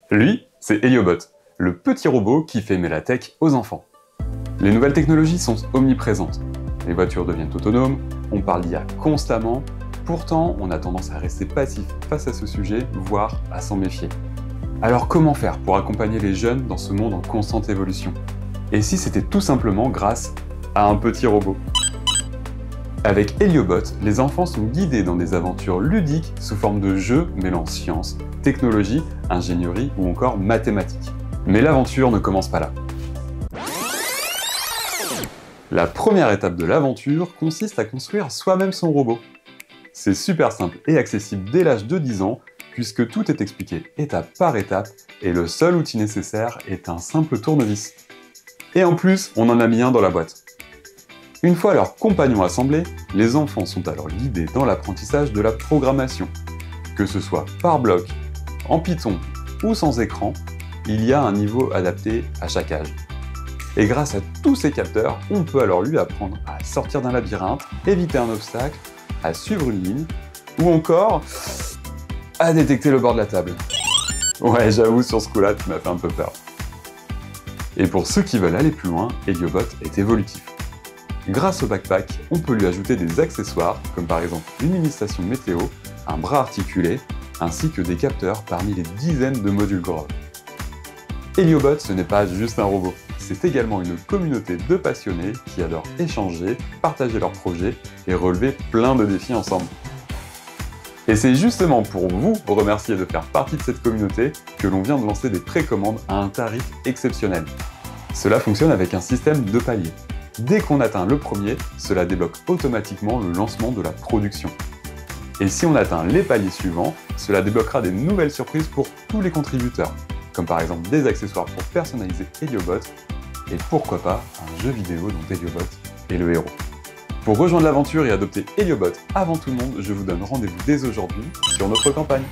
Lui, c'est Heliobot, le petit robot qui fait aimer la tech aux enfants. Les nouvelles technologies sont omniprésentes. Les voitures deviennent autonomes, on parle d'IA constamment, pourtant on a tendance à rester passif face à ce sujet, voire à s'en méfier. Alors comment faire pour accompagner les jeunes dans ce monde en constante évolution? Et si c'était tout simplement grâce à un petit robot? Avec Heliobot, les enfants sont guidés dans des aventures ludiques sous forme de jeux mêlant science, technologie, ingénierie ou encore mathématiques. Mais l'aventure ne commence pas là. La première étape de l'aventure consiste à construire soi-même son robot. C'est super simple et accessible dès l'âge de 10 ans, puisque tout est expliqué étape par étape, et le seul outil nécessaire est un simple tournevis. Et en plus, on en a mis un dans la boîte. Une fois leurs compagnons assemblés, les enfants sont alors guidés dans l'apprentissage de la programmation. Que ce soit par bloc, en Python ou sans écran, il y a un niveau adapté à chaque âge. Et grâce à tous ces capteurs, on peut alors lui apprendre à sortir d'un labyrinthe, éviter un obstacle, à suivre une ligne, ou encore à détecter le bord de la table. Ouais, j'avoue, sur ce coup-là, tu m'as fait un peu peur. Et pour ceux qui veulent aller plus loin, Heliobot est évolutif. Grâce au backpack, on peut lui ajouter des accessoires, comme par exemple une mini-station météo, un bras articulé, ainsi que des capteurs parmi les dizaines de modules Grove. Heliobot, ce n'est pas juste un robot, c'est également une communauté de passionnés qui adorent échanger, partager leurs projets et relever plein de défis ensemble. Et c'est justement pour vous remercier de faire partie de cette communauté que l'on vient de lancer des précommandes à un tarif exceptionnel. Cela fonctionne avec un système de paliers. Dès qu'on atteint le premier, cela débloque automatiquement le lancement de la production. Et si on atteint les paliers suivants, cela débloquera des nouvelles surprises pour tous les contributeurs, comme par exemple des accessoires pour personnaliser Heliobot, et pourquoi pas un jeu vidéo dont Heliobot est le héros. Pour rejoindre l'aventure et adopter Heliobot avant tout le monde, je vous donne rendez-vous dès aujourd'hui sur notre campagne.